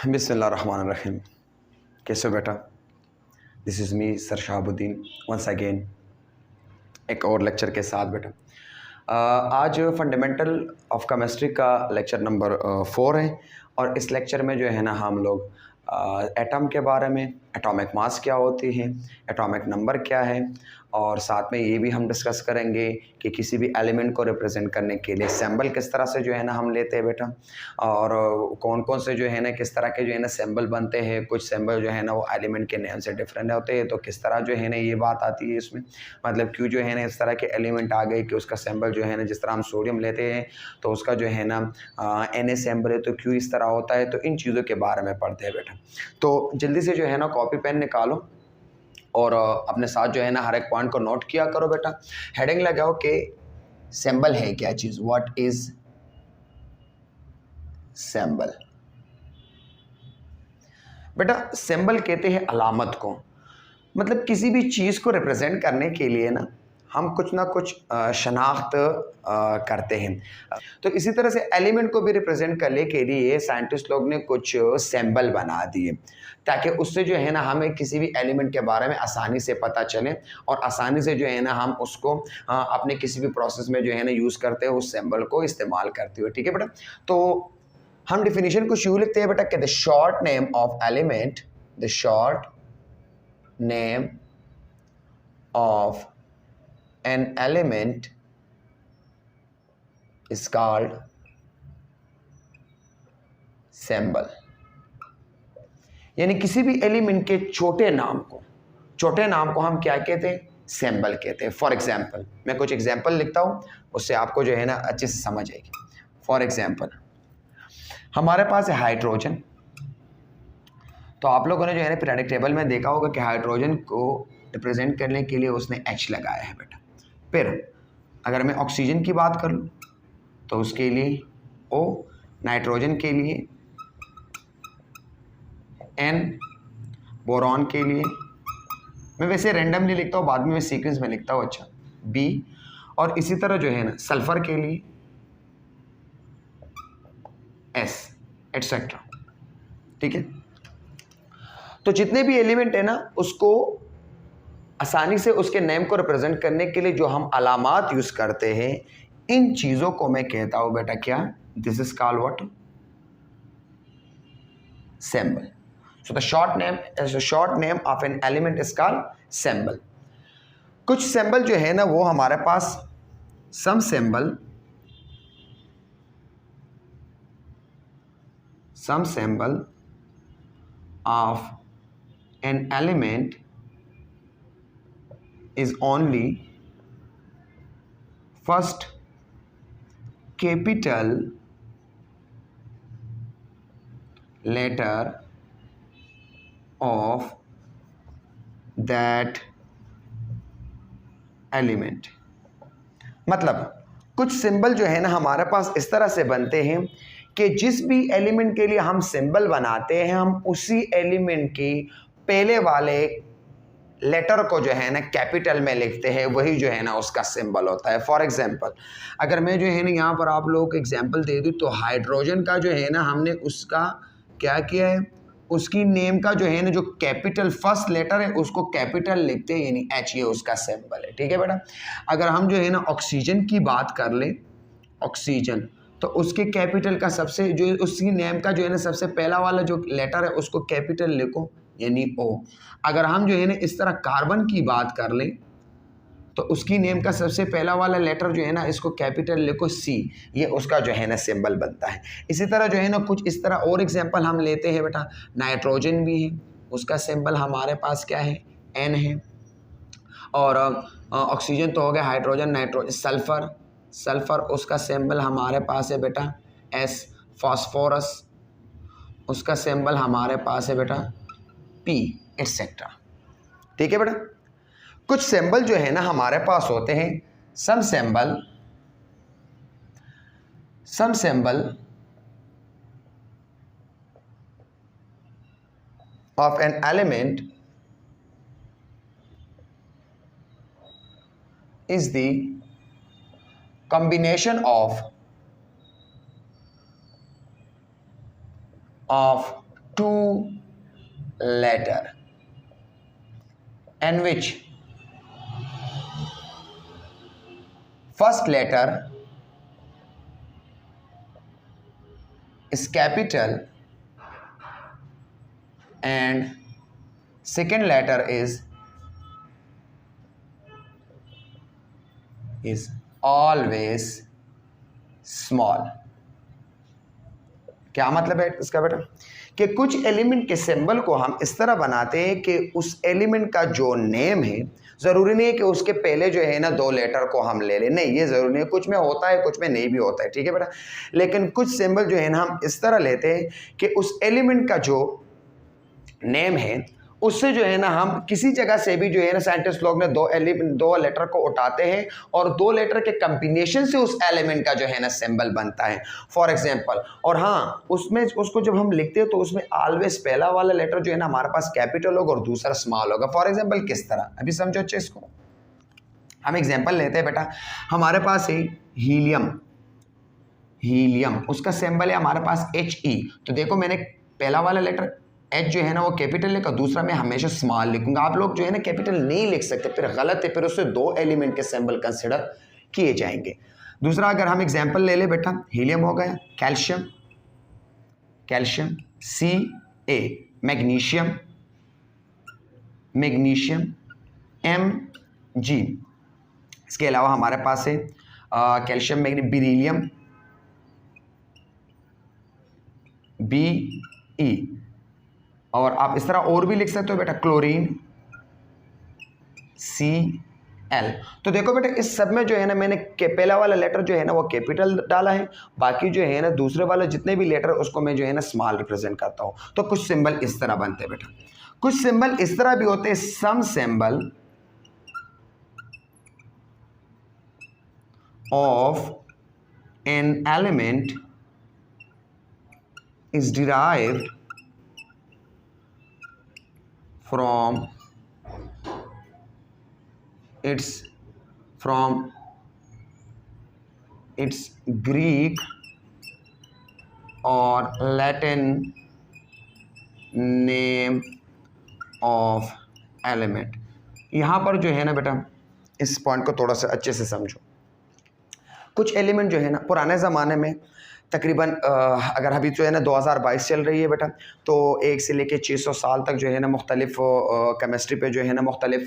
बिस्मिल्लाहिर्रहमानिर्रहीम। कैसे हो बेटा? This is me sir Shahabuddin once again एक और लेक्चर के साथ बेटा। आज फंडामेंटल ऑफ केमिस्ट्री का लेक्चर नंबर 4 है और इस लेक्चर में जो है ना हम लोग एटम के बारे में, एटॉमिक मास क्या होती है, एटॉमिक नंबर क्या है और साथ में ये भी हम डिस्कस करेंगे कि किसी भी एलिमेंट को रिप्रेजेंट करने के लिए सिंबल किस तरह से जो है ना हम लेते हैं बेटा, और कौन कौन से जो है ना किस तरह के जो है ना सिंबल बनते हैं। कुछ सिंबल जो है ना वो एलिमेंट के नेम से डिफरेंट होते हैं, तो किस तरह जो है ना ये बात आती है इसमें, मतलब क्यों जो है ना इस तरह के एलिमेंट आ गए कि उसका सिंबल जो है ना, जिस तरह हम सोडियम लेते हैं तो उसका जो है ना Na सिंबल है, तो क्यों इस तरह होता है, तो इन चीज़ों के बारे में पढ़ते हैं बेटा। तो जल्दी से जो है ना कॉपी पेन निकालो और अपने साथ जो है ना हर एक पॉइंट को नोट किया करो बेटा। हेडिंग लगाओ कि सिंबल है क्या चीज़, व्हाट इज सिंबल। बेटा सिंबल कहते हैं अलामत को, मतलब किसी भी चीज़ को रिप्रेजेंट करने के लिए ना हम कुछ ना कुछ शनाख्त करते हैं। तो इसी तरह से एलिमेंट को भी रिप्रेजेंट करने के लिए साइंटिस्ट लोग ने कुछ सिंबल बना दिए, ताकि उससे जो है ना हमें किसी भी एलिमेंट के बारे में आसानी से पता चले और आसानी से जो है ना हम उसको अपने किसी भी प्रोसेस में जो है ना यूज़ करते हैं, उस सिंबल को इस्तेमाल करते हुए। ठीक है बेटा, तो हम डिफिनीशन कुछ यूँ लिखते हैं बेटा कि the short name of element, the short name of an element is called symbol। यानी किसी भी एलिमेंट के छोटे नाम को हम क्या कहते हैं, सिंबल कहते हैं। फॉर एग्जाम्पल मैं कुछ एग्जाम्पल लिखता हूं, उससे आपको जो है ना अच्छे से समझ आएगी। फॉर एग्जाम्पल हमारे पास है हाइड्रोजन, तो आप लोगों ने जो है ना पीरियोडिक टेबल में देखा होगा कि हाइड्रोजन को रिप्रेजेंट करने के लिए उसने H लगाया है बेटा। फिर अगर मैं ऑक्सीजन की बात कर लूँ तो उसके लिए O, नाइट्रोजन के लिए N, बोरॉन के लिए मैं वैसे रैंडमली लिखता हूँ, बाद में मैं सीक्वेंस में लिखता हूँ, अच्छा B, और इसी तरह जो है ना सल्फर के लिए S, एटसेट्रा। ठीक है, तो जितने भी एलिमेंट है ना उसको आसानी से उसके नेम को रिप्रेजेंट करने के लिए जो हम अलामात यूज करते हैं, इन चीजों को मैं कहता हूं बेटा क्या, this is called what, symbol. So the short name of an element is called symbol. कुछ सिंबल जो है ना वो हमारे पास, some symbol of an element is only first capital letter of that element। मतलब कुछ सिंबल जो है ना हमारे पास इस तरह से बनते हैं कि जिस भी एलिमेंट के लिए हम सिंबल बनाते हैं, हम उसी एलिमेंट की पहले वाले लेटर को जो है ना कैपिटल में लिखते हैं, वही जो है ना उसका सिंबल होता है। फॉर एग्जांपल अगर मैं जो है ना यहाँ पर आप लोगों को एग्जांपल दे दूँ, तो हाइड्रोजन का जो है ना हमने उसका क्या किया है, उसकी नेम का जो है ना जो कैपिटल फर्स्ट लेटर है उसको कैपिटल लिखते हैं, यानी H, ये उसका सिंबल है। ठीक है बेटा, अगर हम जो है ना ऑक्सीजन की बात कर ले, ऑक्सीजन, तो उसके कैपिटल का सबसे जो उसकी नेम का जो है ना सबसे पहला वाला जो लेटर है उसको कैपिटल लिखो, यानी O। अगर हम जो है ना इस तरह कार्बन की बात कर लें तो उसकी नेम का सबसे पहला वाला लेटर जो है ना इसको कैपिटल लिखो C, ये उसका जो है ना सिंबल बनता है। इसी तरह जो है ना कुछ इस तरह और एग्जांपल हम लेते हैं बेटा, नाइट्रोजन भी है, उसका सिंबल हमारे पास क्या है, N है। और ऑक्सीजन तो हो गया, हाइड्रोजन, नाइट्रोजन, सल्फर उसका सिंबल हमारे पास है बेटा S। फॉस्फोरस उसका सिंबल हमारे पास है बेटा P, एटसेट्रा। ठीक है बेटा, कुछ सिंबल जो है ना हमारे पास होते हैं, some symbol of an element is the combination of two letter in which first letter is capital and second letter is always small। क्या मतलब है इसका बेटा कि कुछ एलिमेंट के सिंबल को हम इस तरह बनाते हैं कि उस एलिमेंट का जो नेम है, ज़रूरी नहीं है कि उसके पहले जो है ना 2 लेटर को हम ले लें, नहीं, ये ज़रूरी नहीं है, कुछ में होता है कुछ में नहीं भी होता है, ठीक है बेटा। लेकिन कुछ सिंबल जो है ना हम इस तरह लेते हैं कि उस एलिमेंट का जो नेम है उससे जो है ना हम किसी जगह से भी जो है ना साइंटिस्ट लोग ने 2 लेटर को उठाते हैं और 2 लेटर के कॉम्बिनेशन से उस एलिमेंट का जो है ना सिंबल बनता है, फॉर एग्जांपल। और हाँ, उसमें उसको जब हम लिखते हैं तो उसमें ऑलवेज पहला वाला लेटर जो है ना हमारे पास कैपिटल होगा और दूसरा स्मॉल होगा। फॉर एग्जाम्पल किस तरह, अभी समझो अच्छे इसको। हम एग्जाम्पल लेते हैं बेटा, हमारे पास है हीलियम, उसका सिंबल है हमारे पास HE। तो देखो मैंने पहला वाला लेटर H जो है ना वो कैपिटल लिखा, दूसरा मैं हमेशा स्मॉल लिखूंगा। आप लोग जो है ना कैपिटल नहीं लिख सकते, फिर गलत है, फिर उससे 2 एलिमेंट के सिंबल कंसिडर किए जाएंगे। दूसरा अगर हम एग्जांपल ले ले बेटा, हीलियम हो गया, कैल्शियम Ca, मैग्नीशियम Mg। इसके अलावा हमारे पास है कैल्शियम बेरिलियम Be। और आप इस तरह और भी लिख सकते हो बेटा, क्लोरीन Cl। तो देखो बेटा इस सब में जो है ना मैंने पहला वाला लेटर जो है ना वो कैपिटल डाला है, बाकी जो है ना दूसरे वाले जितने भी लेटर उसको मैं जो है ना स्मॉल रिप्रेजेंट करता हूँ। तो कुछ सिंबल इस तरह बनते हैं बेटा, कुछ सिंबल इस तरह भी होते हैं। Some symbol of an element is derived from its Greek or Latin name of element। यहाँ पर जो है ना बेटा इस पॉइंट को थोड़ा सा अच्छे से समझो। कुछ एलिमेंट जो है ना पुराने ज़माने में तकरीबन अगर अभी जो है ना 2022 चल रही है बेटा, तो 1 से लेके 600 साल तक जो है ना मुख्तलिफ केमिस्ट्री पे जो है ना मुख्तलिफ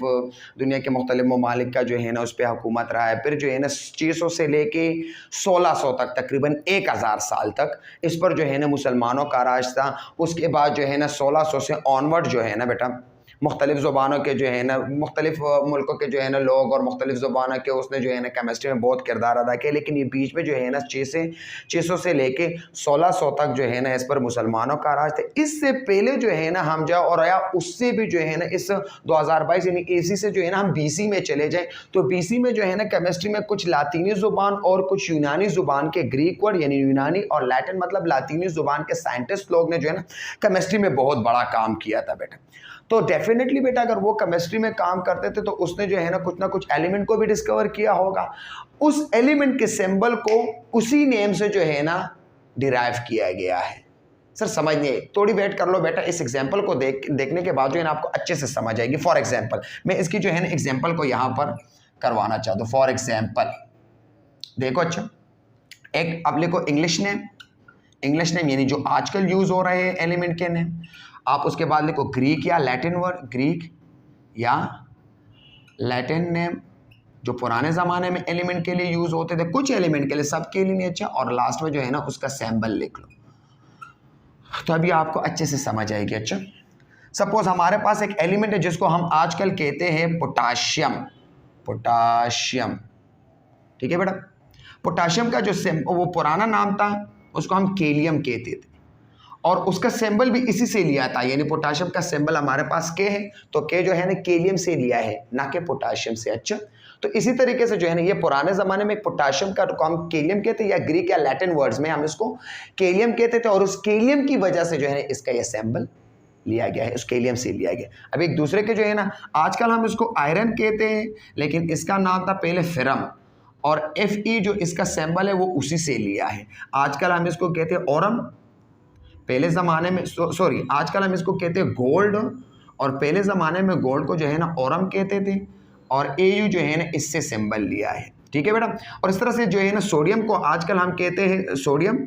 दुनिया के मुख्तलिफ ममालिक का जो है ना उस पर हुकूमत रहा है। फिर जो है ना 600 से लेके 1600 तक तकरीबन 1000 साल तक इस पर जो है ना मुसलमानों का राज था। उसके बाद जो है ना 1600 से ऑनवर्ड जो है ना बेटा मुख्तलिफ ज़ुबानों के जो है ना मुख्तलिफ मुल्कों के जो है ना लोग और मुख्तलिफ ज़ुबानों के उसने जो है ना केमिस्ट्री में बहुत किरदार अदा किया। लेकिन ये बीच में जो है ना 600 से लेके 1600 तक जो है ना इस पर मुसलमानों का राज था। इससे पहले जो है ना हम जाओ और आया उससे भी जो है ना इस 2022 यानी AC से जो है ना हम BC में चले जाएँ, तो BC में जो है ना केमिस्ट्री में कुछ लातीनी ज़ुबान और कुछ यूनानी ज़ुबान के ग्रीक वर्ड यानी यूनानी और लैटिन मतलब लातीनी ज़ुबान के साइंटिस्ट लोग ने जो है ना केमिस्ट्री में बहुत बड़ा काम किया था बेटा। तो डेफिनेटली बेटा अगर वो केमिस्ट्री में काम करते थे तो उसने जो है ना कुछ एलिमेंट को भी डिस्कवर किया होगा। उस एलिमेंट के सिंबल को उसी नेम से जो है ना डिराइव किया गया है। सर समझ नहीं, थोड़ी वेट कर लो बेटा, इस एग्जांपल को देखने के बाद जो है ना आपको अच्छे से समझ आएगी। फॉर एग्जांपल मैं इसकी जो है ना एग्जांपल को यहाँ पर करवाना चाहता हूँ। फॉर एग्जांपल देखो, अच्छा एक आप लिखो इंग्लिश नेम यानी जो आजकल यूज हो रहे हैं एलिमेंट के नेम। आप उसके बाद लिखो ग्रीक या लैटिन वर्ड, ग्रीक या लैटिन नेम जो पुराने ज़माने में एलिमेंट के लिए यूज़ होते थे, कुछ एलिमेंट के लिए, सब के लिए नहीं। अच्छा, और लास्ट में जो है ना उसका सिंबल लिख लो, तो अभी आपको अच्छे से समझ आएगी। अच्छा सपोज हमारे पास एक एलिमेंट है जिसको हम आजकल कहते हैं पोटाशियम, ठीक है बेटा। पोटाशियम का जो वो पुराना नाम था उसको हम केलियम कहते थे और उसका सिंबल भी इसी से लिया था, यानी पोटाशियम का सिंबल हमारे पास के है तो के जो है ना केलियम से लिया है, ना कि पोटाशियम से। अच्छा, तो इसी तरीके से जो है ना ये पुराने ज़माने में पोटाशियम का हम केलियम कहते हैं या ग्रीक या लैटिन वर्ड्स में हम इसको केलियम कहते थे और उस केलियम की वजह से जो है ना इसका यह सिंबल लिया गया है, उस केलियम से लिया गया। अब एक दूसरे के जो है ना आजकल हम इसको आयरन कहते हैं, लेकिन इसका नाम था पहले फेरम और Fe जो इसका सिंबल है वो उसी से लिया है। आजकल हम इसको कहते हैं ओरम, पहले ज़माने में सॉरी आजकल हम इसको कहते हैं गोल्ड, और पहले ज़माने में गोल्ड को जो है ना ओरम कहते थे, और AU जो है ना इससे सिंबल लिया है, ठीक है बेटा। और इस तरह से जो है ना सोडियम को आजकल हम कहते हैं सोडियम,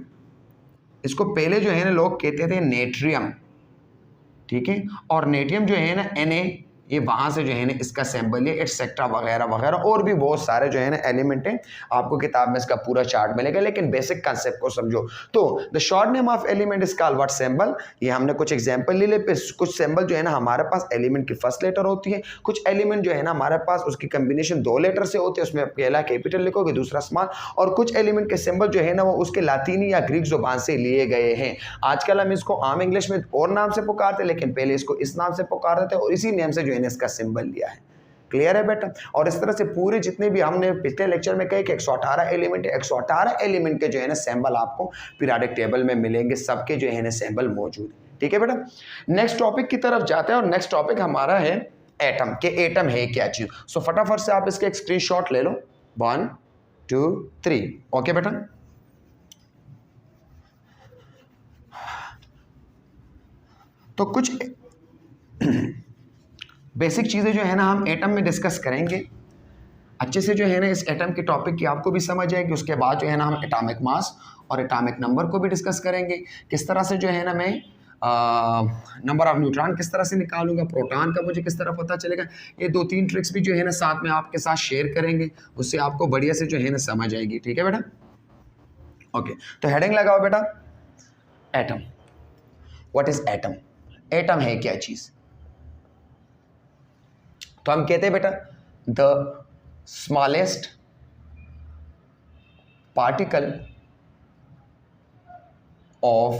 इसको पहले जो है ना लोग कहते थे नेट्रियम, ठीक है। और नेट्रियम जो है ना Na, ये वहाँ से जो है ना इसका सिंबल है, एटसेट्रा वगैरह वगैरह, और भी बहुत सारे जो है ना एलिमेंट हैं। आपको किताब में इसका पूरा चार्ट मिलेगा, लेकिन बेसिक कंसेप्ट को समझो। तो the short name of element is called what symbol. ये हमने कुछ एग्जांपल ले ले। कुछ सिंबल जो है ना हमारे पास एलिमेंट की फर्स्ट लेटर होती है, कुछ एलिमेंट जो है ना हमारे पास उसकी कम्बिनेशन 2 लेटर से होती है, उसमें पहला कैपिटल लिखोगे दूसरा स्मॉल, और कुछ एलिमेंट के सिंबल जो है ना वो उसके लातीनी या ग्रीक जुबान से लिए गए हैं। आजकल हम इसको आम इंग्लिश में और नाम से पुकारते, लेकिन पहले इसको इस नाम से पुकारते थे, और इसी नेम से जो है इसका सिंबल लिया है। क्लियर है बेटा। और इस तरह से पूरे जितने भी हमने पिछले लेक्चर में कहे कि 118 एलिमेंट है, 118 एलिमेंट के जो है ना सिंबल आपको पीरियोडिक टेबल में मिलेंगे, सबके जो है ना सिंबल मौजूद है, ठीक है बेटा। नेक्स्ट टॉपिक की तरफ जाते हैं, और नेक्स्ट टॉपिक हमारा है एटम, के एटम है क्या चीज। सो फटाफट से आप इसके एक स्क्रीनशॉट ले लो, 1 2 3, ओके बेटा। तो कुछ बेसिक चीज़ें जो है ना हम एटम में डिस्कस करेंगे अच्छे से, जो है ना इस एटम के टॉपिक की आपको भी समझ आएगी। उसके बाद जो है ना हम एटॉमिक मास और एटॉमिक नंबर को भी डिस्कस करेंगे, किस तरह से जो है ना मैं नंबर ऑफ न्यूट्रॉन किस तरह से निकालूंगा, प्रोटॉन का मुझे किस तरह पता चलेगा। ये 2-3 ट्रिक्स भी जो है ना साथ में आपके साथ शेयर करेंगे, उससे आपको बढ़िया से जो है ना समझ आएगी, ठीक है बेटा। ओके, तो हेडिंग लगाओ बेटा, atom. What is atom? Atom है क्या चीज़? तो हम कहते हैं बेटा the smallest particle of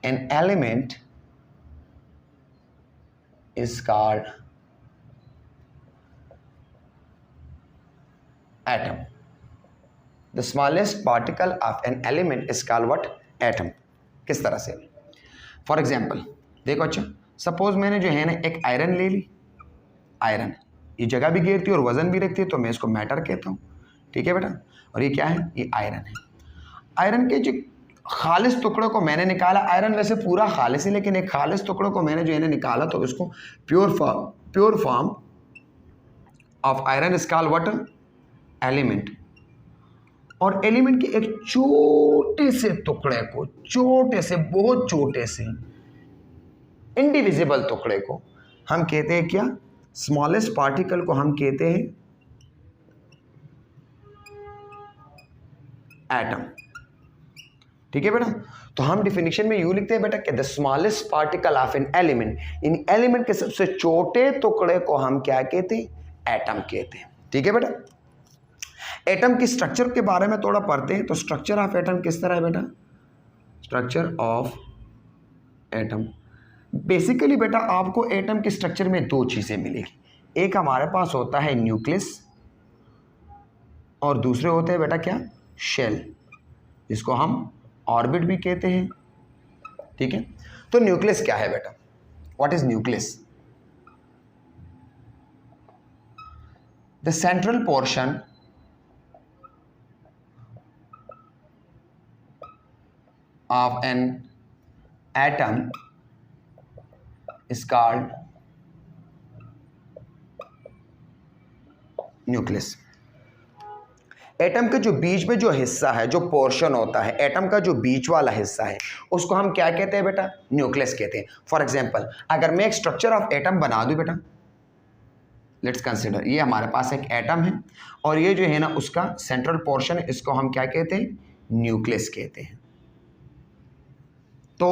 an element is called atom. The smallest particle of an element is called what? Atom. किस तरह से? फॉर एग्जाम्पल देखो, अच्छा सपोज मैंने जो है ना एक आयरन ले ली। आयरन ये जगह भी घेरती है और वजन भी रखती है, तो मैं इसको मैटर कहता हूँ, ठीक है बेटा। और ये क्या है? ये आयरन है। आयरन के जो खालिस टुकड़ों को मैंने निकाला, आयरन वैसे पूरा खालिस है, लेकिन एक खालिस टुकड़ों को मैंने जो है ना निकाला, तो इसको pure form of iron is called what? Element. और एलिमेंट के एक छोटे से टुकड़े को, छोटे से, बहुत छोटे से इंडिविजिबल टुकड़े को हम कहते हैं क्या? स्मॉलेस्ट पार्टिकल को हम कहते हैं एटम, ठीक है बेटा। तो हम डिफिनेशन में यूं लिखते हैं बेटा कि the smallest particle of an element, in element के सबसे छोटे टुकड़े को हम क्या कहते हैं? एटम कहते हैं, ठीक है बेटा। एटम की स्ट्रक्चर के बारे में थोड़ा पढ़ते हैं। तो स्ट्रक्चर ऑफ एटम किस तरह है बेटा? स्ट्रक्चर ऑफ एटम बेसिकली बेटा आपको एटम के स्ट्रक्चर में 2 चीज़ें मिलेगी। एक हमारे पास होता है न्यूक्लियस, और दूसरे होते हैं बेटा क्या? शेल, जिसको हम ऑर्बिट भी कहते हैं, ठीक है। तो न्यूक्लियस क्या है बेटा? What is nucleus? The central portion of an atom is called nucleus. Atom के जो बीच में जो हिस्सा है, जो पोर्शन होता है, एटम का जो बीच वाला हिस्सा है, उसको हम क्या कहते हैं बेटा? न्यूक्लियस कहते हैं। फॉर एग्जांपल अगर मैं एक स्ट्रक्चर ऑफ एटम बना दूं बेटा, लेट्स कंसिडर ये हमारे पास एक एटम है, और ये जो है ना उसका सेंट्रल पोर्शन है, इसको हम क्या कहते हैं? न्यूक्लियस कहते हैं। तो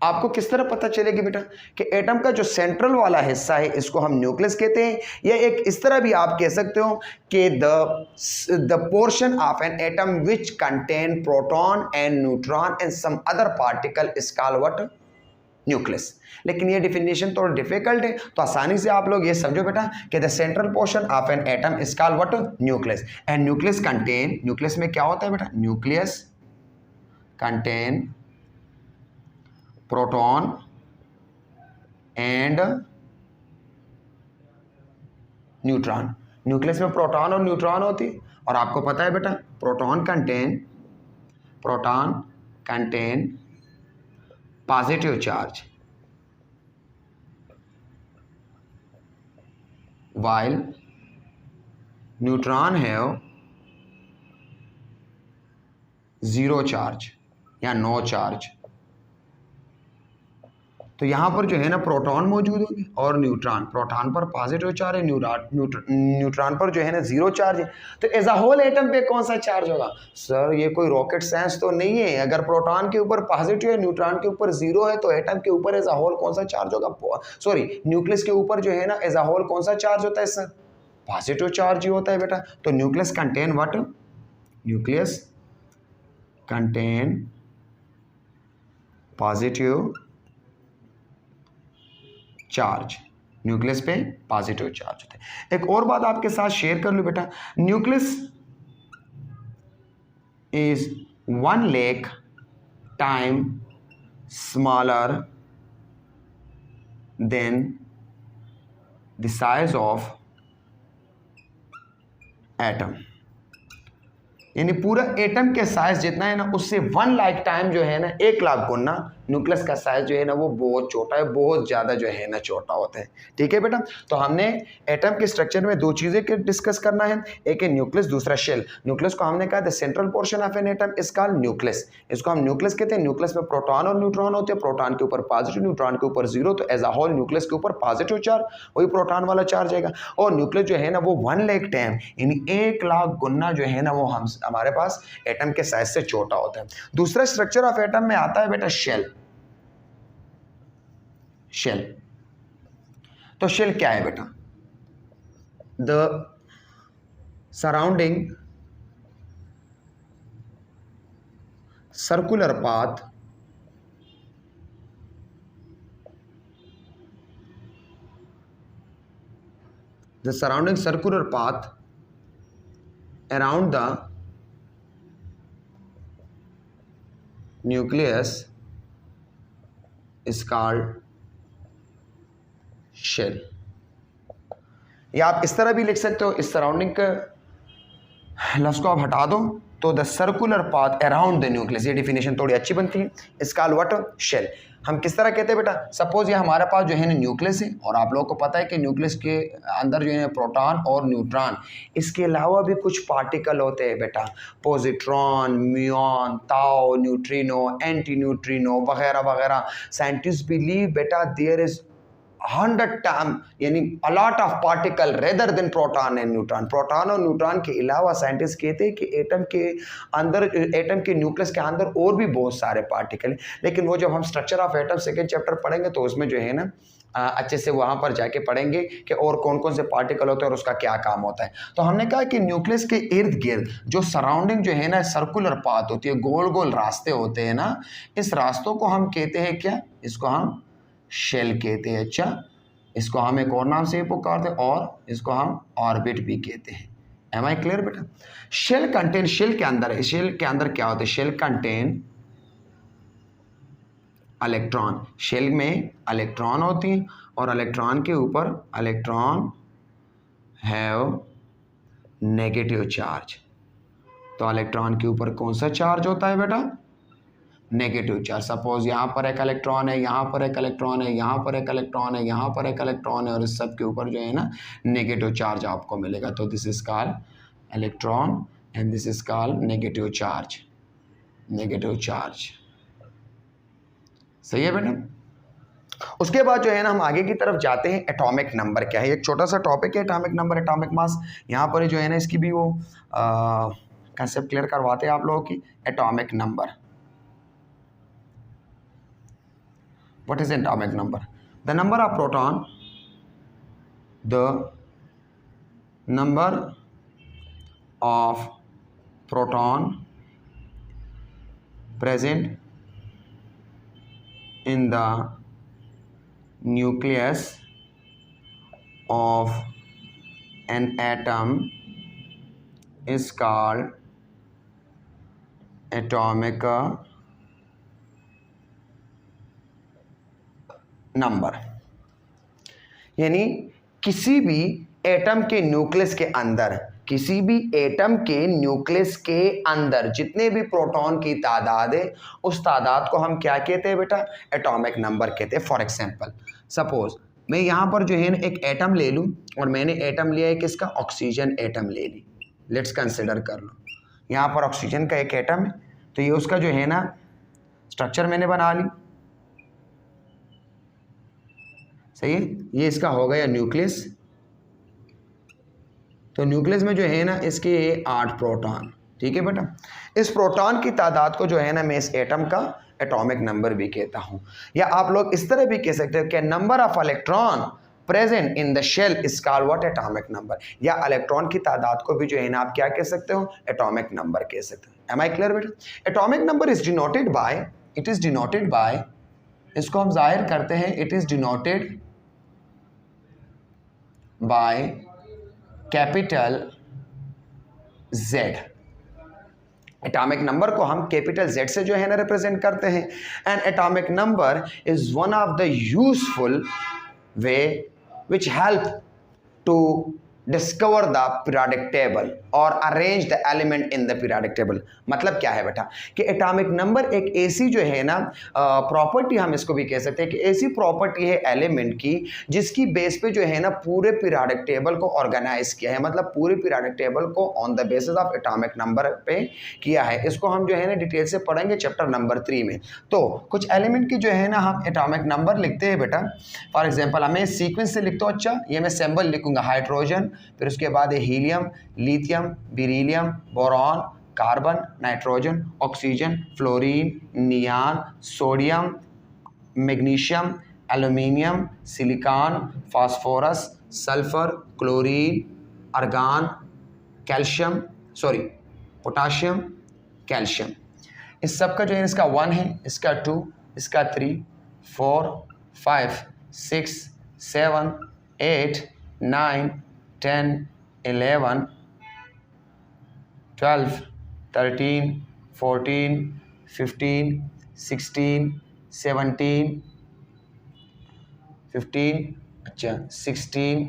आपको किस तरह पता चलेगी बेटा कि एटम का जो सेंट्रल वाला हिस्सा है इसको हम न्यूक्लियस कहते हैं, या एक इस तरह भी आप कह सकते हो कि the portion of an atom which contain proton and neutron and some other particle is called what? Nucleus. लेकिन ये डिफिनेशन थोड़ा डिफिकल्ट है, तो आसानी से आप लोग ये समझो बेटा कि the central portion of an atom is called what? Nucleus. And nucleus contain, nucleus में क्या होता है बेटा? Nucleus contain proton and neutron. Nucleus में प्रोटॉन और न्यूट्रॉन होती है, और आपको पता है बेटा proton contain positive charge, while neutron have zero charge या नो चार्ज। तो यहां पर जो है ना प्रोटॉन मौजूद होंगे और न्यूट्रॉन, प्रोटॉन पर पॉजिटिव चार्ज है, न्यूट्रॉन पर जो है ना जीरो चार्ज है। तो एज अ होल एटम पे कौन सा चार्ज होगा? सर ये कोई रॉकेट साइंस तो नहीं है। अगर प्रोटॉन के ऊपर पॉजिटिव है, न्यूट्रॉन के ऊपर जीरो है, तो एटम के ऊपर एज अ होल कौन सा चार्ज होगा? सॉरी, न्यूक्लियस के ऊपर जो है ना एज अ होल कौन सा चार्ज होता है सर? पॉजिटिव चार्ज ही होता है बेटा। तो nucleus contain what? Nucleus contain positive charge, nucleus पे पॉजिटिव चार्ज होता है। एक और बात आपके साथ शेयर कर लूं बेटा, nucleus is 1 lakh time smaller than the size of atom. यानी पूरा एटम के साइज जितना है ना उससे 1 लाख टाइम जो है ना 1 लाख गुना न्यूक्लियस का साइज जो है ना वो बहुत छोटा है, बहुत ज़्यादा जो है ना छोटा होता है। ठीक है बेटा, तो हमने एटम के स्ट्रक्चर में दो चीज़ें के डिस्कस करना है, एक है न्यूक्लियस, दूसरा शेल। न्यूक्लियस को हमने कहा the central portion of an atom is called nucleus. इसको हम न्यूक्लियस कहते हैं। न्यूक्लियस में प्रोटॉन और न्यूट्रॉन होते हैं, प्रोटॉन के ऊपर पॉजिटिव, न्यूट्रॉन के ऊपर जीरो। तो एज अ होल न्यूक्लियस के ऊपर पॉजिटिव चार्ज, वही प्रोटॉन वाला चार्ज आएगा। और न्यूक्लियस जो है ना वो 1 लाख टाइम यानी 1 लाख गुना जो है ना वो हमारे पास एटम के साइज से छोटा होता है। दूसरा स्ट्रक्चर ऑफ एटम में आता है बेटा शेल। शेल, तो शेल क्या है बेटा? The surrounding circular path around the nucleus is called shell. या आप इस तरह भी लिख सकते हो, इस सराउंडिंग के लफ्ज़ को आप हटा दो तो the circular path around the nucleus, ये डिफिनेशन थोड़ी अच्छी बनती है। इसका कॉल्ड व्हाट? शेल। हम किस तरह कहते हैं बेटा? सपोज ये हमारे पास जो है ना न्यूक्लियस है और आप लोगों को पता है कि न्यूक्लियस के अंदर जो है प्रोटॉन और न्यूट्रॉन, इसके अलावा भी कुछ पार्टिकल होते हैं बेटा, पॉजिट्रॉन, म्यूऑन, ताओ, न्यूट्रिनो, एंटी न्यूट्रिनो वगैरह वगैरह। साइंटिस्ट बिलीव बेटा देयर इज 100 टाइम यानी a lot of particle rather than proton and neutron. Proton और न्यूट्रॉन के अलावा साइंटिस्ट कहते हैं कि एटम के अंदर, एटम के न्यूक्लियस के अंदर और भी बहुत सारे पार्टिकल हैं। लेकिन वो जब हम structure of atom second chapter पढ़ेंगे तो उसमें जो है ना अच्छे से वहाँ पर जाके पढ़ेंगे कि और कौन कौन से पार्टिकल होते हैं और उसका क्या काम होता है। तो हमने कहा कि न्यूक्लियस के इर्द गिर्द जो सराउंडिंग जो है ना सर्कुलर पाथ होती है, गोल गोल रास्ते होते हैं ना, इस रास्तों को हम कहते हैं क्या? इसको हम शेल कहते हैं। अच्छा, इसको हम एक और नाम से पुकारते हैं और इसको हम ऑर्बिट भी कहते हैं। एम आई क्लियर बेटा? शेल कंटेन, शेल के अंदर है, शेल के अंदर क्या होता है? Shell contain electron. शेल में इलेक्ट्रॉन होती हैं और इलेक्ट्रॉन के ऊपर इलेक्ट्रॉन हैव नेगेटिव चार्ज। तो इलेक्ट्रॉन के ऊपर कौन सा चार्ज होता है बेटा? Negative charge. सपोज यहाँ पर एक इलेक्ट्रॉन है, यहाँ पर एक इलेक्ट्रॉन है, यहाँ पर एक इलेक्ट्रॉन है, यहाँ पर एक इलेक्ट्रॉन है और इस सब के ऊपर जो है ना नेगेटिव चार्ज आपको मिलेगा। तो this is called electron and this is called negative charge. Negative charge, सही है बेटा? उसके बाद जो है ना हम आगे की तरफ जाते हैं। एटॉमिक नंबर क्या है? एक छोटा सा टॉपिक है एटॉमिक नंबर, एटॉमिक मास। यहाँ पर जो है ना इसकी भी वो कंसेप्ट क्लियर करवाते हैं आप लोगों की। Atomic number, what is atomic number? The number of proton, the number of proton present in the nucleus of an atom is called atomic number. यानी किसी भी एटम के न्यूक्लियस के अंदर किसी भी एटम के न्यूक्लियस के अंदर जितने भी प्रोटॉन की तादाद है उस तादाद को हम क्या कहते हैं बेटा, एटॉमिक नंबर कहते हैं। फॉर एग्जांपल सपोज मैं यहाँ पर जो है ना एक एटम ले लूँ और मैंने एटम लिया है किसका, ऑक्सीजन एटम ले ली। लेट्स कंसिडर कर लो यहाँ पर ऑक्सीजन का एक एटम है, तो ये उसका जो है ना स्ट्रक्चर मैंने बना ली, सही है। ये इसका हो गया न्यूक्लियस, तो न्यूक्लियस में जो है ना इसके 8 प्रोटॉन, ठीक है बेटा। इस प्रोटॉन की तादाद को जो है ना मैं इस एटम का एटॉमिक नंबर भी कहता हूं, या आप लोग इस तरह भी कह सकते हो कि number of electron present in the shell is called what, atomic number. या इलेक्ट्रॉन की तादाद को भी जो है ना आप क्या कह सकते हो, एटॉमिक नंबर कह सकते हो। एम आई क्लियर बेटा? Atomic number is denoted bye, it is denoted bye, इसको हम जाहिर करते हैं, it is denoted by capital Z। Atomic number को हम कैपिटल Z से जो है ना रिप्रेजेंट करते हैं। And atomic number is one of the useful way which help to discover the periodic table और arrange the element in the periodic table. मतलब क्या है बेटा कि एटॉमिक नंबर एक ऐसी जो है ना प्रॉपर्टी, हम इसको भी कह सकते हैं कि ऐसी प्रॉपर्टी है एलिमेंट की जिसकी बेस पे जो है ना पूरे पीरियोडिक टेबल को ऑर्गेनाइज किया है। मतलब पूरे पीरियोडिक टेबल को on the basis of atomic number पे किया है। इसको हम जो है ना डिटेल से पढ़ेंगे चैप्टर नंबर 3 में। तो कुछ एलिमेंट की जो है ना हम एटॉमिक नंबर लिखते हैं बेटा। फॉर एग्जाम्पल हमें सीक्वेंस से लिखते हो, अच्छा ये मैं सिंबल लिखूंगा, हाइड्रोजन, फिर उसके बाद helium, lithium, beryllium, boron, carbon, nitrogen, oxygen, fluorine, neon, sodium, magnesium, aluminium, silicon, phosphorus, sulphur, chlorine, argon, calcium, potassium, calcium. इस सब का जो है इसका 1 है, इसका 2, इसका 3, 4, 5, 6, 7, 8, 9, 10, 11, 12, 13, 14, 15, 16, 17, 15, अच्छा 16,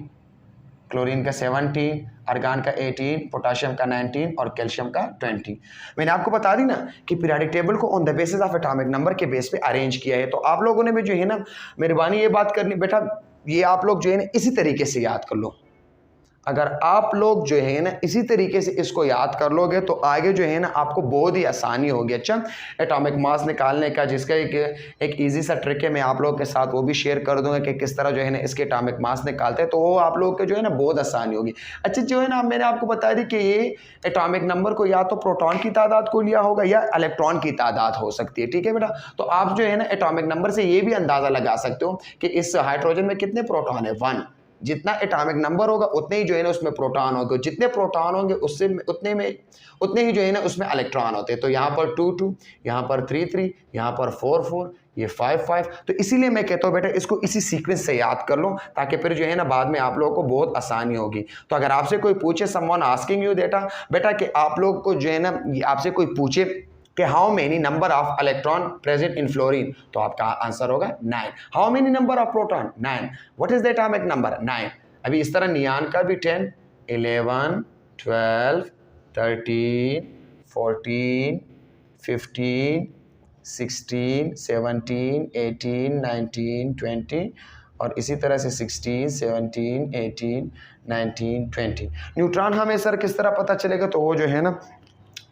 क्लोरीन का 17, आर्गन का 18, पोटाशियम का 19 और कैल्शियम का 20। मैंने आपको बता दी ना कि पीरियोडिक टेबल को on the basis of atomic number के बेस पे अरेंज किया है। तो आप लोगों ने भी जो है ना मेहरबानी ये बात करनी बेटा, ये आप लोग जो है ना इसी तरीके से याद कर लो। अगर आप लोग जो है ना इसी तरीके से इसको याद कर लोगे तो आगे जो है ना आपको बहुत ही आसानी होगी। अच्छा, एटॉमिक मास निकालने का जिसका एक इजी सा ट्रिक है, मैं आप लोग के साथ वो भी शेयर कर दूंगा कि किस तरह जो है ना इसके एटॉमिक मास निकालते हैं, तो वो आप लोग के जो है ना बहुत आसानी होगी। अच्छा जो है ना मैंने आपको बता दी कि ये एटॉमिक नंबर को या तो प्रोटॉन की तादाद को लिया होगा या इलेक्ट्रॉन की तादाद हो सकती है, ठीक है बेटा। तो आप जो है ना एटॉमिक नंबर से ये भी अंदाजा लगा सकते हो कि इस हाइड्रोजन में कितने प्रोटॉन है, 1। जितना एटॉमिक नंबर होगा उतने ही जो है ना उसमें प्रोटॉन होंगे, जितने प्रोटॉन होंगे उससे उतने ही जो है ना उसमें इलेक्ट्रॉन होते हैं। तो यहाँ पर 2 2, यहाँ पर 3 3, यहाँ पर 4 4, ये 5 5। तो इसीलिए मैं कहता हूँ बेटा इसको इसी सीक्वेंस से याद कर लो ताकि फिर जो है ना बाद में आप लोगों को बहुत आसानी होगी। तो अगर आपसे कोई पूछे, समवन आस्किंग यू बेटा कि आप लोग को जो है ना आपसे कोई पूछे कि how many number of electron present in fluorine, तो आपका आंसर होगा 9। How many number of proton, 9। What is the atomic number, 9। अभी इस तरह नियान का भी 10, 11, 12, 13, 14, 15, 16, 17, 18, 19, 20 और इसी तरह से 16, 17, 18, 19, 20। न्यूट्रॉन हमें सर किस तरह पता चलेगा, तो वो जो है ना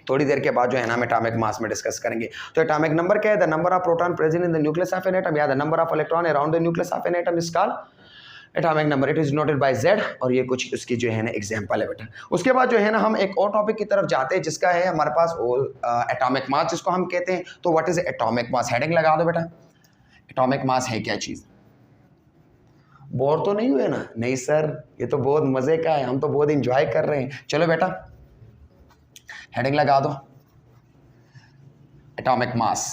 थोड़ी देर के बाद जो है ना हम एटॉमिक मास में डिस्कस करेंगे। तो एटॉमिक नंबर क्या है, the number of proton present in the nucleus of an atom या the number of electron around the nucleus of an atom is called atomic number. It is denoted by Z। और ये कुछ उसकी जो है ना एग्जांपल है बेटा। उसके बाद जो है ना हम एक और टॉपिक की तरफ जाते हैं जिसका है हमारे पास एटॉमिक मास जिसको हम कहते हैं। तो what is atomic mass, heading लगा दो बेटा। एटॉमिक मास है क्या चीज, बोर तो नहीं हुए ना? नहीं सर, ये तो बहुत मजे का है, हम तो बहुत इंजॉय कर रहे हैं। चलो बेटा हेडिंग लगा दो, एटॉमिक मास।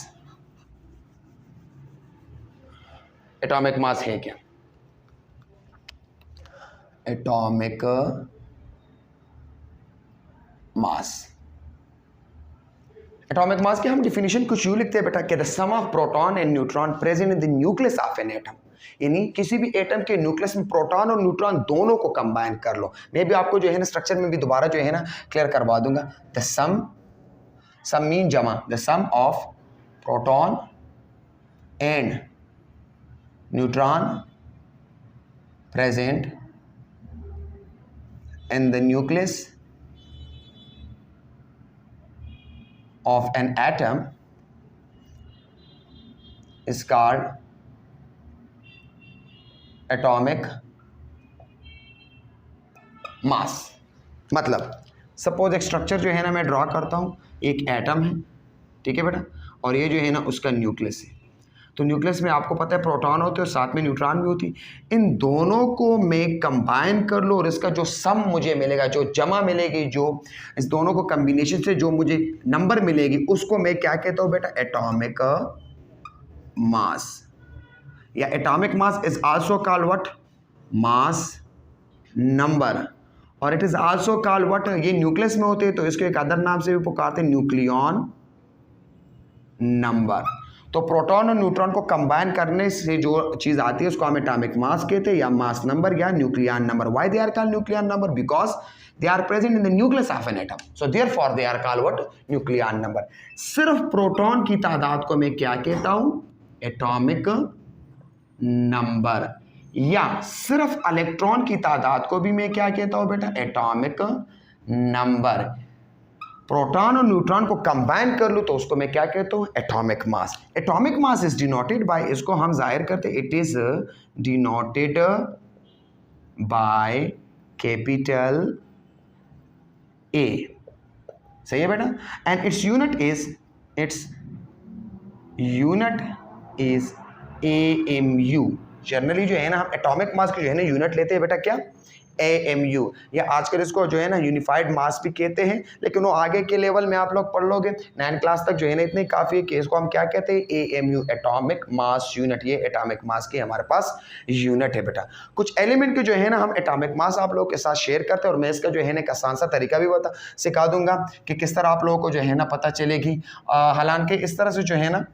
एटॉमिक मास है क्या? एटॉमिक मास, एटॉमिक मास की हम डिफिनेशन कुछ यूं लिखते हैं बेटा कि the sum of proton and neutron present in the nucleus of an atom यानी किसी भी एटम के न्यूक्लियस में प्रोटॉन और न्यूट्रॉन दोनों को कंबाइन कर लो। मैं भी आपको जो है ना स्ट्रक्चर में भी दोबारा जो है ना क्लियर करवा दूंगा। द सम मीन जमा, the sum of proton and neutron present in the nucleus of an atom is called atomic mass। मतलब सपोज एक स्ट्रक्चर जो है ना मैं ड्रॉ करता हूँ, एक एटम है, ठीक है बेटा, और ये जो है ना उसका न्यूक्लियस है। तो न्यूक्लियस में आपको पता है प्रोटॉन होते हैं और साथ में न्यूट्रॉन भी होती। इन दोनों को मैं कंबाइन कर लो और इसका जो सम मुझे मिलेगा, जो जमा मिलेगी, जो इस दोनों को कम्बिनेशन से जो मुझे नंबर मिलेगी, उसको मैं क्या कहता हूँ बेटा? Atomic mass. या atomic mass is also called what? Mass number. और it is also called what? ये न्यूक्लियस में होते हैं तो इसको एक अदर नाम से भी पुकारते हैं, न्यूक्लियॉन नंबर। तो प्रोटॉन और न्यूट्रॉन को कंबाइन करने से जो चीज आती है उसको हम एटॉमिक मास कहते हैं, या मास नंबर, या nucleon number. Why they are called nucleon number? Because they are present in the nucleus of an atom, so therefore they are called what? Nucleon number. सिर्फ प्रोटॉन की तादाद को मैं क्या कहता हूं? Atomic number. या सिर्फ इलेक्ट्रॉन की तादाद को भी मैं क्या कहता हूं बेटा? Atomic number. प्रोटॉन और न्यूट्रॉन को कंबाइन कर लूं तो उसको मैं क्या कहता हूं? Atomic mass. Atomic mass is denoted bye, इसको हम जाहिर करते, it is denoted by capital A. सही है बेटा? And its unit is AMU। Generally जो है ना हम एटॉमिक मास की जो है ना यूनिट लेते हैं बेटा, क्या? AMU। या आजकल इसको जो है ना यूनिफाइड मास भी कहते हैं, लेकिन वो आगे के लेवल में आप लोग पढ़ लोगे, 9 क्लास तक जो है ना इतनी काफ़ी है कि इसको हम क्या कहते हैं? AMU, atomic mass unit. ये एटॉमिक मास की हमारे पास यूनिट है बेटा। कुछ एलिमेंट के जो है ना हम एटॉमिक मास आप लोगों के साथ शेयर करते हैं, और मैं इसका जो है ना एक आसान सा तरीका भी सिखा दूंगा कि किस तरह आप लोगों को जो है ना पता चलेगी। हालांकि इस तरह से जो है ना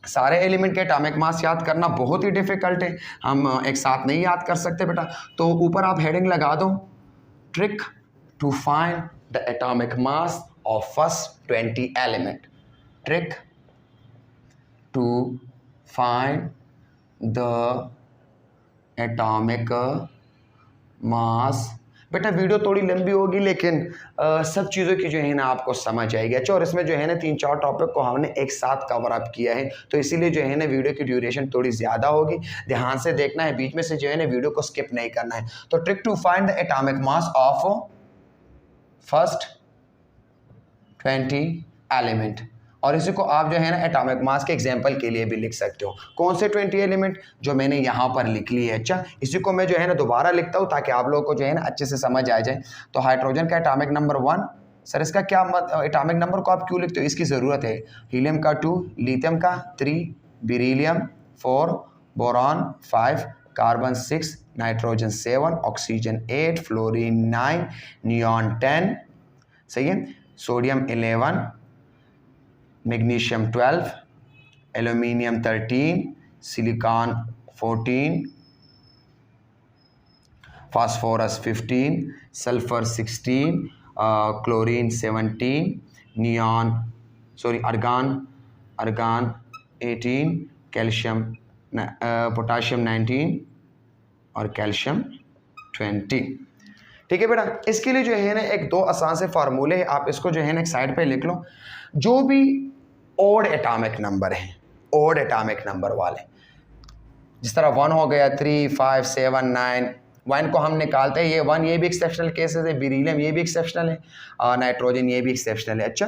सारे एलिमेंट के एटॉमिक मास याद करना बहुत ही डिफिकल्ट है, हम एक साथ नहीं याद कर सकते बेटा। तो ऊपर आप हेडिंग लगा दो, trick to find the atomic mass of first 20 element. Trick to find the atomic mass. बेटा वीडियो थोड़ी लंबी होगी लेकिन सब चीज़ों की जो है ना आपको समझ आएगी। अच्छा, और इसमें जो है ना 3-4 टॉपिक को हमने एक साथ कवर अप किया है, तो इसीलिए जो है ना वीडियो की ड्यूरेशन थोड़ी ज़्यादा होगी। ध्यान से देखना है, बीच में से जो है ना वीडियो को स्किप नहीं करना है। तो trick to find the atomic mass of first 20 element. और इसी को आप जो है ना एटॉमिक मास के एग्जाम्पल के लिए भी लिख सकते हो। कौन से 20 एलिमेंट? जो मैंने यहाँ पर लिख ली है। अच्छा, इसी को मैं जो है ना दोबारा लिखता हूँ ताकि आप लोगों को जो है ना अच्छे से समझ आ जाए। तो हाइड्रोजन का एटॉमिक नंबर 1। सर इसका क्या एटॉमिक नंबर को आप क्यों लिखते हो? इसकी ज़रूरत है। हीलियम का 2, लिथियम का 3, beryllium 4, boron 5, carbon 6, nitrogen 7, oxygen 8, fluorine 9, neon 10। सही है। Sodium 11, magnesium 12, aluminium 13, silicon 14, phosphorus 15, sulphur 16, chlorine 17, organ 18, calcium potassium 19 और कैल्शियम 20। ठीक है बेटा, इसके लिए जो है ना एक 2 आसान से फार्मूले हैं, आप इसको जो है ना एक साइड पे लिख लो। जो भी ओड एटॉमिक नंबर है, ओड एटॉमिक नंबर वाले, जिस तरह 1 हो गया, 3, 5, 7, 9, 1 को हम निकालते हैं, ये 1 ये भी एक्सेप्शनल केसेस है, बेरिलियम ये भी एक्सेप्शनल है, और नाइट्रोजन ये भी एक्सेप्शनल है। अच्छा,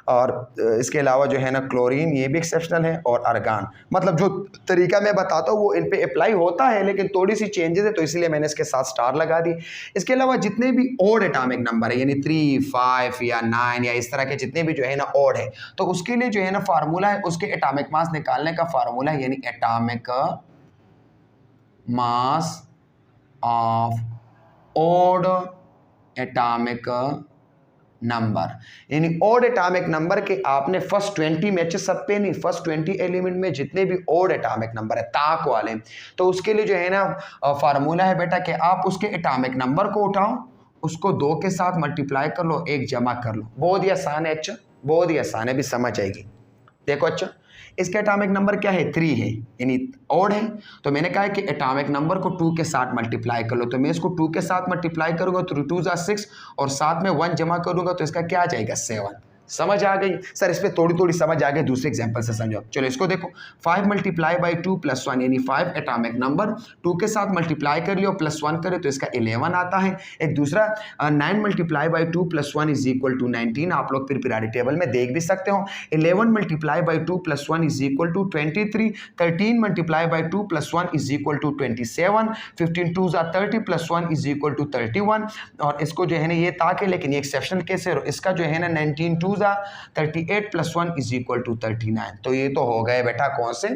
और इसके अलावा जो है ना क्लोरीन ये भी एक्सेप्शनल है, और अर्गान। मतलब जो तरीका मैं बताता हूँ वो इन पे अप्लाई होता है, लेकिन थोड़ी सी चेंजेस है, तो इसीलिए मैंने इसके साथ स्टार लगा दी। इसके अलावा जितने भी ओड एटॉमिक नंबर है, यानी 3, 5 या 9 या इस तरह के जितने भी जो है ना ओड है, तो उसके लिए जो है ना फार्मूला है, उसके एटॉमिक मास निकालने का फार्मूला है, यानी atomic mass of odd atomic number, यानी ऑड एटॉमिक नंबर के आपने फर्स्ट 20 में, अच्छे सब पे नहीं, फर्स्ट 20 एलिमेंट में जितने भी ऑड एटॉमिक नंबर है ताक वाले, तो उसके लिए जो है ना फार्मूला है बेटा कि आप उसके एटॉमिक नंबर को उठाओ, उसको 2 के साथ मल्टीप्लाई कर लो, 1 जमा कर लो। बहुत ही आसान है। अच्छा बहुत ही आसान है, भी समझ आएगी। देखो अच्छा इसका एटॉमिक नंबर क्या है 3 है, यानी ऑड है, तो मैंने कहा है कि एटॉमिक नंबर को 2 के साथ मल्टीप्लाई कर लो, तो मैं इसको 2 के साथ मल्टीप्लाई करूंगा तो 2 = 6 और साथ में 1 जमा करूंगा तो इसका क्या आ जाएगा 7। समझ आ गई सर? इस पे थोड़ी थोड़ी समझ आ गई, दूसरे एग्जांपल से समझो। चलो इसको देखो, 5 × 2 + 1 यानी 5 एटॉमिक नंबर 2 के साथ मल्टीप्लाई कर लियो +1 करे तो इसका 11 आता है। एक दूसरा 9 × 2 + 1 = 19, आप लोग फिर पीरियोडिक टेबल में देख भी सकते हो। 11 × 2 + 1 = 23, 13 × 2 + 1 = 27, 15 2 = 30 + 1 = 31, और इसको जो है ना ये ताक है, लेकिन ये एक्सेप्शनल केस है, इसका जो है ना 19 2 38 + 1 = 39। तो ये तो हो गए बेटा कौन से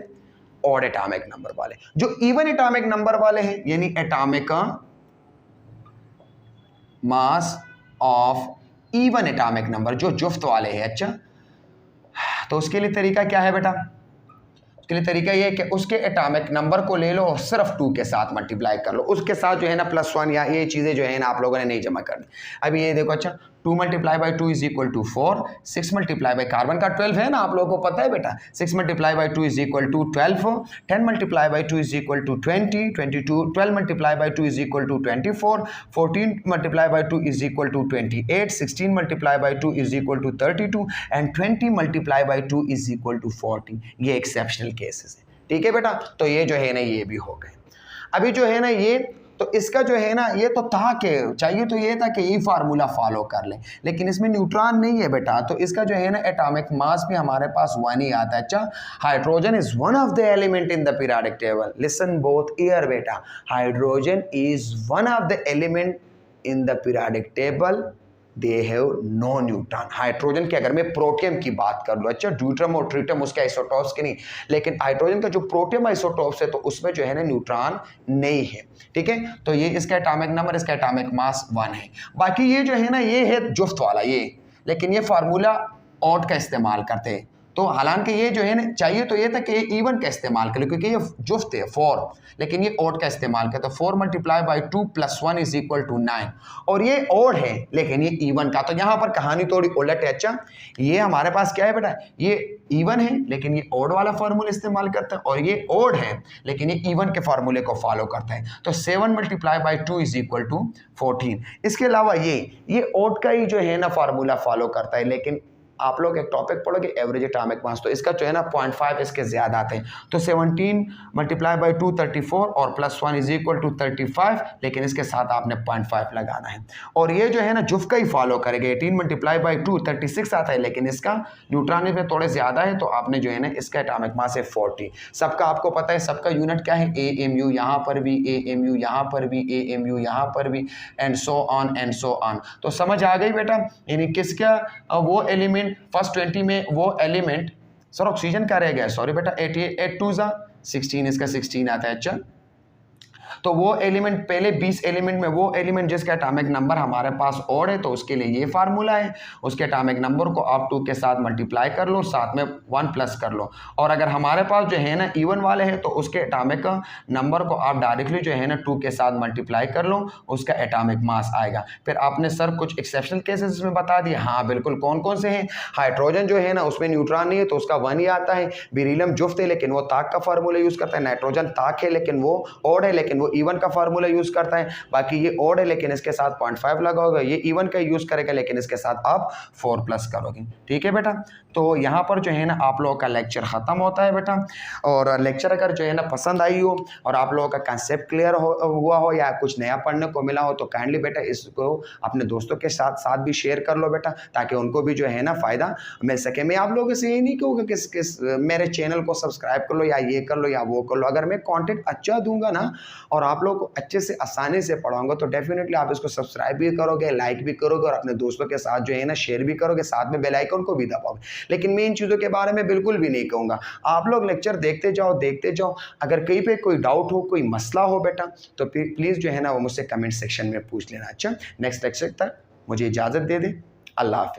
ऑड एटॉमिक नंबर वाले। जो इवन एटॉमिक नंबर वाले हैं यानी atomic mass of even atomic number, जो जुफ्त वाले हैं। अच्छा तो उसके लिए तरीका क्या है बेटा? उसके लिए तरीका ये है कि उसके एटॉमिक नंबर को ले लो और सिर्फ 2 के साथ मल्टीप्लाई कर लो, उसके साथ जो है ना +1 या ये चीज़ें जो है ना आप लोगों ने नहीं जमा करनी। अभी ये देखो अच्छा 2 × 2 = 4, 6 × कार्बन का 12 है ना, आप लोगों को पता है बेटा, 6 × 2 = 12, 10 × 2 = 20, 22 12 × 2 = 24, 14 × 2 = 28, 16 × 2 = 32 एंड 20 × 2 = 40। ये एक्सेप्शनल केसेस है, ठीक है बेटा। तो ये जो है ना ये भी हो गए। अभी जो है ना ये तो इसका जो है ना ये तो था कि चाहिए तो ये था कि ये फार्मूला फॉलो कर ले, लेकिन इसमें न्यूट्रॉन नहीं है बेटा, तो इसका जो है ना एटॉमिक मास भी हमारे पास 1 ही आता है। अच्छा hydrogen is one of the element in the periodic table, listen both ear बेटा, hydrogen is one of the element in the periodic table, they have no neutron. Hydrogen की अगर मैं प्रोटियम की बात कर लूँ, अच्छा ड्यूट्रम और ट्रिटम उसके आइसोटॉप्स के नहीं, लेकिन हाइड्रोजन का जो प्रोटियम आइसोटॉप्स है तो उसमें जो है ना न्यूट्रॉन नहीं है, ठीक है। तो ये इसका एटॉमिक नंबर, इसका एटॉमिक मास 1 है। बाकी ये जो है ना ये है जुफ्त वाला ये, लेकिन ये फार्मूला ऑड का इस्तेमाल करते हैं, तो हालांकि ये जो है ना चाहिए तो ये था कि ये इवन का इस्तेमाल करें क्योंकि ये जुफ्त है 4, लेकिन ये ऑड का इस्तेमाल करते, तो 4 × 2 + 1 = 9, और ये ऑड है लेकिन ये इवन का। तो यहाँ पर कहानी थोड़ी उलट है। अच्छा ये हमारे पास क्या है बेटा, ये इवन है लेकिन ये ऑड वाला फार्मूला इस्तेमाल करता है, और ये ऑड है लेकिन ये इवन के फार्मूले को फॉलो करता है। तो 7 × 2 = 14। इसके अलावा ये ऑड का ही जो है ना फार्मूला फॉलो करता है, लेकिन आप लोग एक टॉपिक पढ़ोगे एवरेज एटॉमिक मास, तो इसका जो है ना 0.5 इसके ज्यादा आते हैं। तो 17 × 2 34 और +1 = 35, लेकिन इसके साथ आपने 0.5 लगाना है, और ये जो है ना जुफ का ही फॉलो करेगा। 18 × 2 36 आता है, लेकिन इसका न्यूट्रॉन में थोड़े ज्यादा है, तो आपने जो है ना इसका एटॉमिक मास है 40। सबका आपको पता है सबका यूनिट क्या है, AMU, यहाँ पर भी AMU, यहाँ पर भी AMU, यहाँ पर भी, एंड सो ऑन। तो समझ आ गई बेटा, यानी किसका वो एलिमेंट फर्स्ट 20 में वो एलिमेंट, सर ऑक्सीजन का रह गया, सॉरी बेटा, 8 2 = 16, इसका 16 आता है। अच्छा तो वो एलिमेंट पहले 20 एलिमेंट में वो एलिमेंट जिसका एटॉमिक नंबर हमारे पास ऑड है, तो उसके लिए ये फार्मूला है, उसके एटॉमिक नंबर को आप 2 के साथ मल्टीप्लाई कर लो, साथ में 1 प्लस कर लो, और अगर हमारे पास जो है ना इवन वाले हैं तो उसके एटॉमिक नंबर को आप डायरेक्टली जो है ना 2 के साथ मल्टीप्लाई कर लो, उसका एटॉमिक मास आएगा। फिर आपने सर कुछ एक्सेप्शनल केसेस इसमें बता दिए, हाँ बिल्कुल, कौन कौन से हैं? हाइड्रोजन जो है ना उसमें न्यूट्रॉन नहीं है तो उसका 1 ही आता है, बेरिलियम जुफ्त है लेकिन वो ताक का फार्मूला यूज करता है, नाइट्रोजन ताक है लेकिन वो ऑड है लेकिन वो इवन का फार्मूला यूज करता है, बाकी ये ऑड है लेकिन इसके साथ 0.5 लगाओगे, ये इवन का यूज करेगा लेकिन इसके साथ आप 4 प्लस करोगे, ठीक है बेटा। तो यहाँ पर जो है ना आप लोगों का लेक्चर खत्म होता है बेटा, और लेक्चर अगर जो है ना पसंद आई हो और आप लोगों का कंसेप्ट क्लियर हुआ हो या कुछ नया पढ़ने को मिला हो, तो काइंडली बेटा इसको अपने दोस्तों के साथ भी शेयर कर लो बेटा, ताकि उनको भी जो है ना फ़ायदा मिल सके। मैं आप लोगों से यही नहीं कहूँगा किस मेरे चैनल को सब्सक्राइब कर लो या ये कर लो या वो कर लो, अगर मैं कंटेंट अच्छा दूंगा ना और आप लोग को अच्छे से आसानी से पढ़ाऊंगा तो डेफिनेटली आप इसको सब्सक्राइब भी करोगे, लाइक भी करोगे और अपने दोस्तों के साथ जो है ना शेयर भी करोगे, साथ में बेल आइकन को भी दबाओगे। लेकिन मैं इन चीज़ों के बारे में बिल्कुल भी नहीं कहूँगा, आप लोग लेक्चर देखते जाओ। अगर कहीं पे कोई डाउट हो, कोई मसला हो बेटा, तो प्लीज़ जो है ना वो मुझसे कमेंट सेक्शन में पूछ लेना। अच्छा नेक्स्ट लेक्चर तक मुझे इजाज़त दे दें। अल्लाह हाफिज़।